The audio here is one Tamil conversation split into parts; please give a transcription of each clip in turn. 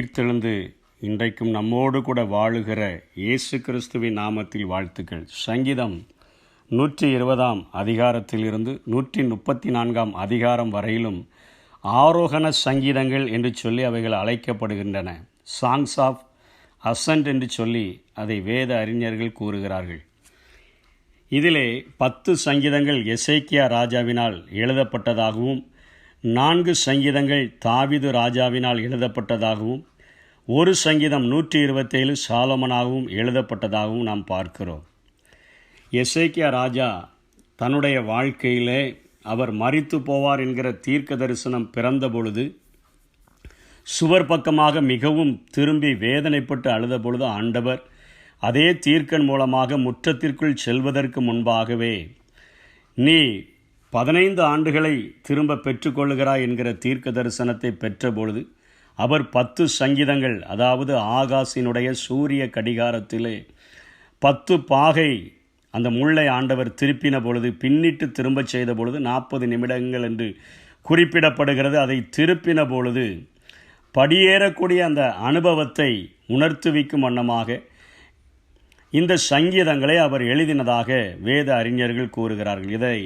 உயிர்த்தெழுந்து இன்றைக்கும் நம்மோடு கூட வாழுகிற இயேசு கிறிஸ்துவின் நாமத்தில் வாழ்த்துக்கள். சங்கீதம் 120 அதிகாரத்திலிருந்து 134 அதிகாரம் வரையிலும் ஆரோகண சங்கீதங்கள் என்று சொல்லி அவைகள் அழைக்கப்படுகின்றன. சாங்ஸ் ஆஃப் அசன்ட் என்று சொல்லி அதை வேத அறிஞர்கள் கூறுகிறார்கள். இதிலே 10 சங்கீதங்கள் எசேக்கியா ராஜாவினால் எழுதப்பட்டதாகவும் 4 சங்கீதங்கள் தாவீது ராஜாவினால் எழுதப்பட்டதாகவும் ஒரு சங்கீதம் 127 சாலமோனாகவும் எழுதப்பட்டதாகவும் நாம் பார்க்கிறோம். எசேக்கியா ராஜா தன்னுடைய வாழ்க்கையிலே அவர் மரித்து போவார் என்கிற தீர்க்க தரிசனம் பிறந்த பொழுது சுவர் பக்கமாக மிகவும் திரும்பி வேதனைப்பட்டு அழுத பொழுது ஆண்டவர் அதே தீர்க்கன் மூலமாக முற்றத்திற்குள் செல்வதற்கு முன்பாகவே நீ 15 ஆண்டுகளை திரும்ப பெற்றுக்கொள்ளுகிறாய் என்கிற தீர்க்க தரிசனத்தை பெற்ற பொழுது அவர் 10 சங்கீதங்கள், அதாவது ஆகாசினுடைய சூரிய கடிகாரத்திலே 10 பாகை அந்த முள்ளை ஆண்டவர் திருப்பின பொழுது, பின்னிட்டு திரும்ப செய்த பொழுது 40 நிமிடங்கள் என்று குறிப்பிடப்படுகிறது. அதை திருப்பின பொழுது படியேறக்கூடிய அந்த அனுபவத்தை உணர்த்துவிக்கும் வண்ணமாக இந்த சங்கீதங்களை அவர் எழுதினதாக வேத அறிஞர்கள் கூறுகிறார்கள். இதை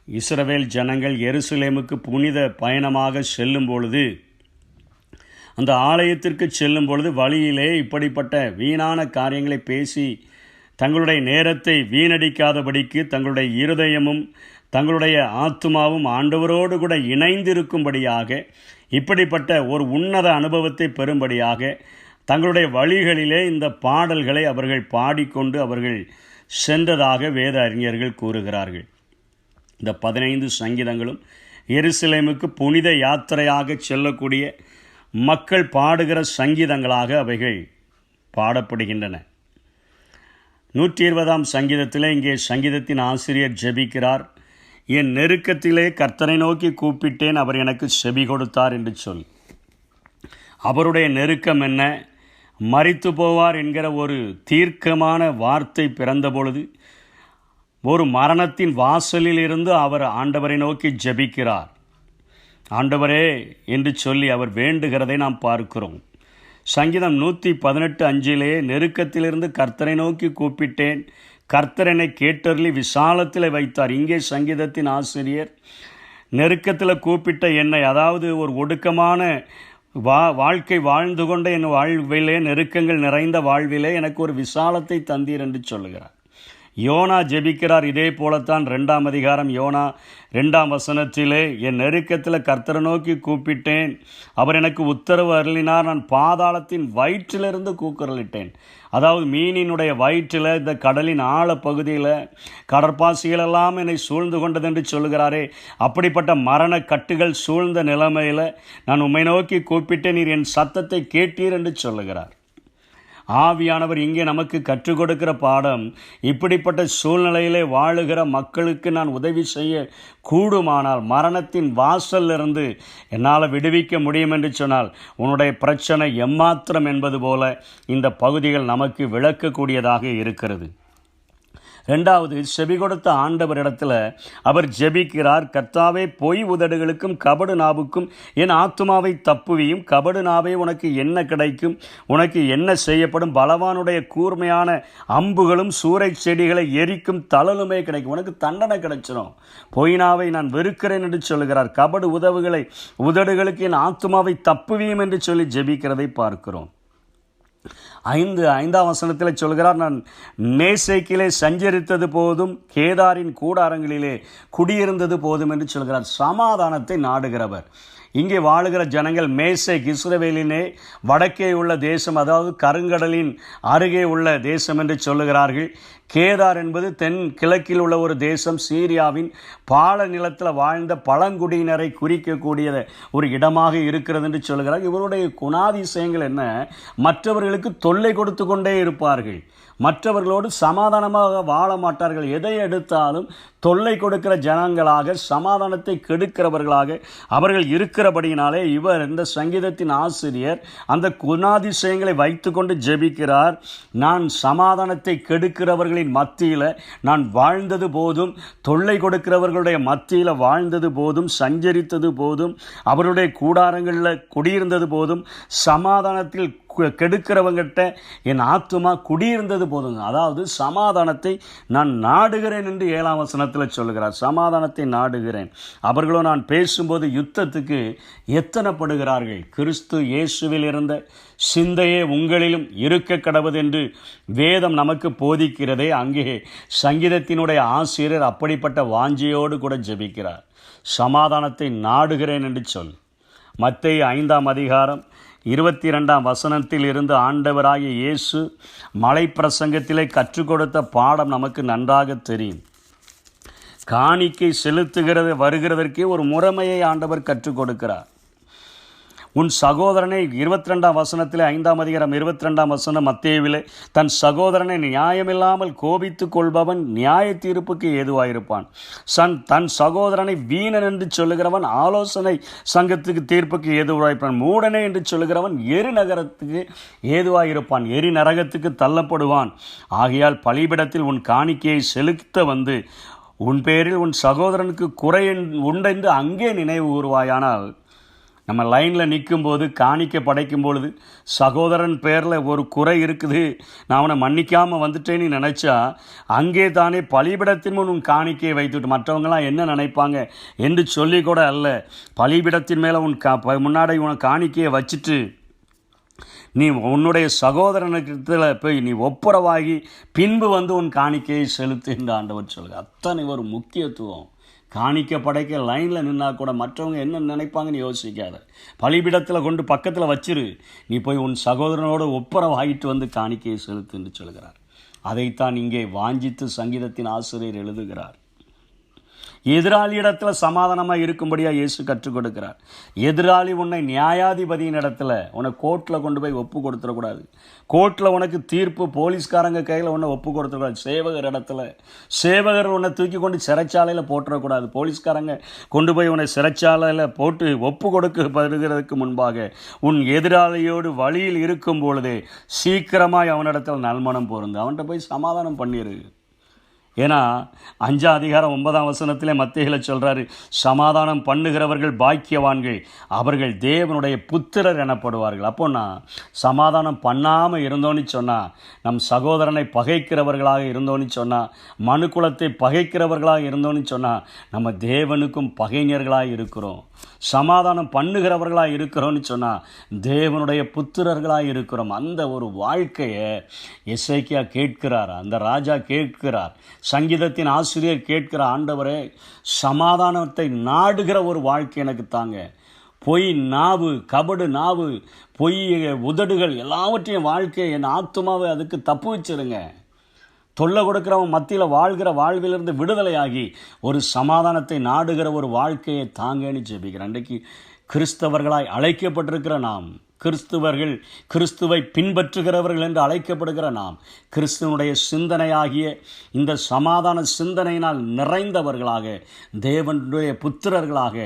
இஸ்ரவேல் ஜனங்கள் எருசலேமுக்கு புனித பயணமாக செல்லும் பொழுது, அந்த ஆலயத்திற்கு செல்லும் பொழுது வழியிலே இப்படிப்பட்ட வீணான காரியங்களை பேசி தங்களுடைய நேரத்தை வீணடிக்காதபடிக்கு தங்களுடைய இருதயமும் தங்களுடைய ஆத்துமாவும் ஆண்டவரோடு கூட இணைந்திருக்கும்படியாக, இப்படிப்பட்ட ஒரு உன்னத அனுபவத்தை பெறும்படியாக தங்களுடைய வழிகளிலே இந்த பாடல்களை அவர்கள் பாடிக்கொண்டு அவர்கள் சென்றதாக வேத அறிஞர்கள் கூறுகிறார்கள். இந்த 15 சங்கீதங்களும் எருசலேமுக்கு புனித யாத்திரையாக செல்லக்கூடிய மக்கள் பாடுகிற சங்கீதங்களாக அவைகள் பாடப்படுகின்றன. 120 சங்கீதத்தில் இங்கே சங்கீதத்தின் ஆசிரியர் ஜெபிக்கிறார். என் நெருக்கத்திலே கர்த்தரை நோக்கி கூப்பிட்டேன், அவர் எனக்கு செவி கொடுத்தார் என்று சொல். அவருடைய நெருக்கம் என்ன? மரித்து போவார் என்கிற ஒரு தீர்க்கமான வார்த்தை பிறந்த பொழுது ஒரு மரணத்தின் வாசலில் இருந்து அவர் ஆண்டவரை நோக்கி ஜெபிக்கிறார். ஆண்டவரே என்று சொல்லி அவர் வேண்டுகிறதை நாம் பார்க்கிறோம். சங்கீதம் 118:5 நெருக்கத்திலிருந்து கர்த்தரை நோக்கி கூப்பிட்டேன், கர்த்தர் என்னை கேட்டருளி விசாலத்தில் வைத்தார். இங்கே சங்கீதத்தின் ஆசிரியர் நெருக்கத்தில் கூப்பிட்ட என்னை, அதாவது ஒரு ஒடுக்கமான வாழ்க்கை வாழ்ந்து கொண்ட என் வாழ்விலே, நெருக்கங்கள் நிறைந்த வாழ்விலே எனக்கு ஒரு விசாலத்தை தந்தீர் என்று சொல்லுகிறார். யோனா ஜெபிக்கிறார். இதே போலத்தான் 2 அதிகாரம் யோனா 2 என் நெருக்கத்தில் கர்த்தரை நோக்கி கூப்பிட்டேன், அவர் எனக்கு உத்தரவு அருளினார், நான் பாதாளத்தின் வயிற்றிலிருந்து கூக்குரலிட்டேன். அதாவது மீனினுடைய வயிற்றில், இந்த கடலின் ஆழ பகுதியில் கடற்பாசிகளெல்லாம் என்னை சூழ்ந்து கொண்டது என்று சொல்லுகிறாரே, அப்படிப்பட்ட மரண கட்டுகள் சூழ்ந்த நிலைமையில் நான் உம்மை நோக்கி கூப்பிட்டேன், நீர் என் சத்தத்தை கேட்டீர் என்று சொல்லுகிறார். ஆவியானவர் இங்கே நமக்கு கற்றுக் கொடுக்கிற பாடம், இப்படிப்பட்ட சூழ்நிலையிலே வாழுகிற மக்களுக்கு நான் உதவி செய்ய கூடுமானால் மரணத்தின் வாசலிலிருந்து என்னால் விடுவிக்க முடியும் என்று சொன்னால் உன்னுடைய பிரச்சனை எம்மாத்திரம் என்பது போல இந்த பகுதிகள் நமக்கு விளக்கக்கூடியதாக இருக்கிறது. 2வது, செவி கொடுத்த ஆண்டவரிடத்தில் அவர் ஜெபிக்கிறார். கர்த்தாவே, பொய் உதடுகளுக்கும் கபடு நாவுக்கும் என் ஆத்துமாவை தப்புவியும். கபடு நாவே, உனக்கு என்ன கிடைக்கும்? உனக்கு என்ன செய்யப்படும்? பலவானுடைய கூர்மையான அம்புகளும் சூறை செடிகளை எரிக்கும் தழலுமே கிடைக்கும். உனக்கு தண்டனை கிடைச்சிடும். பொய் நாவை நான் வெறுக்கிறேன் என்று சொல்லுகிறார். கபடு உதடுகளுக்கு என் ஆத்துமாவை தப்புவியும் என்று சொல்லி ஜெபிக்கிறதை பார்க்கிறோம். 5 சொல்கிறார், நான் மேசேக்கிலே சஞ்சரித்தது போதும், கேதாரின் கூடாரங்களிலே குடியிருந்தது போதும் என்று சொல்கிறார். சமாதானத்தை நாடுகிறவர். இங்கே வாழுகிற ஜனங்கள் மேசேக் இஸ்ரவேலினே வடக்கே உள்ள தேசம், அதாவது கருங்கடலின் அருகே உள்ள தேசம் என்று சொல்லுகிறார்கள். கேதார் என்பது தென் கிழக்கில் உள்ள ஒரு தேசம், சீரியாவின் பால நிலத்தில் வாழ்ந்த பழங்குடியினரை குறிக்கக்கூடிய ஒரு இடமாக இருக்கிறது என்று சொல்கிறார். இவருடைய குணாதிசயங்கள் என்ன? மற்றவர்களுக்கு தொல்லை கொடுத்து கொண்டே இருப்பார்கள். மற்றவர்களோடு சமாதானமாக வாழ மாட்டார்கள். எதை எடுத்தாலும் தொல்லை கொடுக்கிற ஜனங்களாக, சமாதானத்தை கெடுக்கிறவர்களாக அவர்கள் இருக்கிறபடியினாலே இந்த சங்கீதத்தின் ஆசிரியர் அந்த குணாதிசயங்களை வைத்து கொண்டு ஜெபிக்கிறார். நான் சமாதானத்தை கெடுக்கிறவர்களின் மத்தியில் நான் வாழ்ந்தது போதும், தொல்லை கொடுக்கிறவர்களுடைய மத்தியில் வாழ்ந்தது போதும், சஞ்சரித்தது போதும், அவருடைய கூடாரங்களில் குடியிருந்தது போதும், சமாதானத்தில் கெடுக்கிறவங்கிட்ட என் ஆத்துமா குடியிருந்தது போதுங்க. அதாவது சமாதானத்தை நான் நாடுகிறேன் என்று 7ஆம் வசனத்தில் சொல்லுகிறார். சமாதானத்தை நாடுகிறேன். அவர்களோ நான் பேசும்போது யுத்தத்துக்கு எத்தனைப்படுகிறார்கள். கிறிஸ்து இயேசுவில் இருந்த சிந்தையே உங்களிலும் இருக்க கடவுது என்று வேதம் நமக்கு போதிக்கிறதே. அங்கே சங்கீதத்தினுடைய ஆசிரியர் அப்படிப்பட்ட வாஞ்சியோடு கூட ஜெபிக்கிறார். சமாதானத்தை நாடுகிறேன் என்று சொல். மத்தேயு 5ஆம் அதிகாரம் 22ஆம் வசனத்தில் இருந்து ஆண்டவராகிய இயேசு மலை பிரசங்கத்திலே கற்றுக் கொடுத்த பாடம் நமக்கு நன்றாக தெரியும். காணிக்கை வருகிறதற்கே ஒரு முறைமையை ஆண்டவர் கற்றுக் கொடுக்கிறார். உன் சகோதரனை 22ஆம் வசனத்திலே 5ஆம் அதிகாரம் 22ஆம் வசனம் மத்தேயுவிலே, தன் சகோதரனை நியாயமில்லாமல் கோபித்து கொள்பவன் நியாய தீர்ப்புக்கு ஏதுவாயிருப்பான். தன் சகோதரனை வீணன் என்று சொல்லுகிறவன் ஆலோசனை சங்கத்துக்கு தீர்ப்புக்கு ஏதுவாயிருப்பான். மூடனே என்று சொல்லுகிறவன் எரிநகரத்துக்கு ஏதுவாயிருப்பான், எரி நரகத்துக்கு தள்ளப்படுவான். ஆகையால் பலிபிடத்தில் உன் காணிக்கையை செலுத்த வந்து உன் பேரில் உன் சகோதரனுக்கு குறை உண்டென்று அங்கே நினைவு கூறுவாயானால், நம்ம லைனில் நிற்கும்போது காணிக்க படைக்கும் பொழுது சகோதரன் பேரில் ஒரு குறை இருக்குது, நான் அவனை மன்னிக்காமல் வந்துட்டேன்னு நினச்சா அங்கே தானே பலிபிடத்தின் முன் உன் காணிக்கையை வைத்துட்டு மற்றவங்களாம் என்ன நினைப்பாங்க என்று சொல்லி கூட அல்ல, பலிபிடத்தின் மேலே உன் முன்னாடி உன் காணிக்கையை வச்சுட்டு நீ உன்னுடைய சகோதரனுக்கிட்ட போய் நீ ஒப்புரவாகி பின்பு வந்து உன் காணிக்கையை செலுத்து என்று ஆண்டவர் சொல்லுங்க. அத்தனை ஒரு முக்கியத்துவம். காணிக்க படைக்க லைனில் நின்னா கூட மற்றவங்க என்ன நினைப்பாங்கன்னு யோசிக்காத. பலிபிடத்தில் கொண்டு பக்கத்தில் வச்சிரு, நீ போய் உன் சகோதரனோடு ஒப்புரவாகிட்டு வந்து காணிக்கையை செலுத்து என்று சொல்கிறார். அதைத்தான் இங்கே வாஞ்சித்து சங்கீதத்தின் ஆசிரியர் எழுதுகிறார். எதிராளியிடத்தில் சமாதானமாக இருக்கும்படியாக இயேசு கற்றுக் கொடுக்கிறார். எதிராளி உன்னை நியாயாதிபதியின் இடத்துல உன்னை கோர்ட்டில் கொண்டு போய் ஒப்பு கொடுத்துடக்கூடாது. கோர்ட்டில் உனக்கு தீர்ப்பு போலீஸ்காரங்க கையில் உன்னை ஒப்பு கொடுத்துடக்கூடாது. சேவகர் இடத்துல சேவகர் உன்னை தூக்கி கொண்டு சிறைச்சாலையில் போட்டுறக்கூடாது. போலீஸ்காரங்க கொண்டு போய் உன்னை சிறைச்சாலையில் போட்டு ஒப்பு கொடுக்கப்படுகிறதுக்கு முன்பாக உன் எதிராளியோடு வழியில் இருக்கும் பொழுதே சீக்கிரமாக அவனிடத்தில் நல்மனம் பொருந்து அவன்கிட்ட போய் சமாதானம் பண்ணிடு. ஏன்னா 5ஆம் அதிகாரம் 9ஆம் வசனத்திலே மத்தேயுல சொல்கிறாரு, சமாதானம் பண்ணுகிறவர்கள் பாக்கியவான்கள், அவர்கள் தேவனுடைய புத்திரர் எனப்படுவார்கள். அப்போ நான் சமாதானம் பண்ணாமல் இருந்தோன்னு சொன்னால், நம் சகோதரனை பகைக்கிறவர்களாக இருந்தோன்னு சொன்னால், மனுக்குலத்தை பகைக்கிறவர்களாக இருந்தோன்னு சொன்னால், நம்ம தேவனுக்கும் பகைஞர்களாக இருக்கிறோம். சமாதானம் பண்ணுகிறவர்களாக இருக்கிறோன்னு சொன்னால் தேவனுடைய புத்திரர்களாக இருக்கிறோம். அந்த ஒரு வாழ்க்கையை எசேக்கியா கேட்கிறார், அந்த ராஜா கேட்கிறார், சங்கீதத்தின் ஆசிரியர் கேட்கிற, ஆண்டவரே சமாதானத்தை நாடுகிற ஒரு வாழ்க்கை எனக்கு தாங்க. பொய் நாவு, கபடு நாவு, பொய் உதடுகள் எல்லாவற்றையும் வாழ்க்கை என் ஆத்துமாவை அதுக்கு தப்பு வச்சிருங்க. தொல்லை கொடுக்கிறவன் மத்தியில் வாழ்கிற வாழ்விலிருந்து விடுதலையாகி ஒரு சமாதானத்தை நாடுகிற ஒரு வாழ்க்கையை தாங்கன்னு ஜெபிக்கிறேன். இன்றைக்கு கிறிஸ்தவர்களாய் அழைக்கப்பட்டிருக்கிற நாம், கிறிஸ்துவை பின்பற்றுகிறவர்கள் என்று அழைக்கப்படுகிற நாம், கிறிஸ்துவனுடைய சிந்தனையாகிய இந்த சமாதான சிந்தனையினால் நிறைந்தவர்களாக, தேவனுடைய புத்திரர்களாக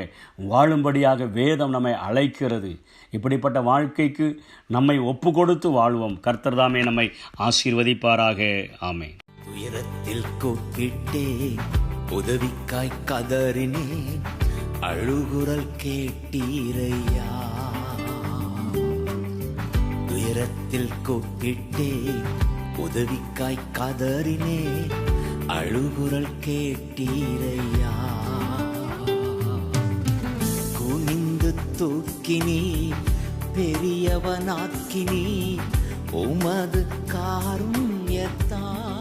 வாழும்படியாக வேதம் நம்மை அழைக்கிறது. இப்படிப்பட்ட வாழ்க்கைக்கு நம்மை ஒப்பு கொடுத்து வாழ்வோம். கர்த்தர் தாமே நம்மை ஆசீர்வதிப்பாராக. ஆமென். உயரத்தில் கூப்பிட்டே உதவிக்காய் கதறினே, அழுகுரல் கேட்டீரையா. உயரத்தில் கூப்பிட்டே உதவிக்காய் கதறினே, அழுகுரல் கேட்டீரையா. குனிந்து தூக்கினி பெரியவனாக்கினி, உமது காருண்யத்தால்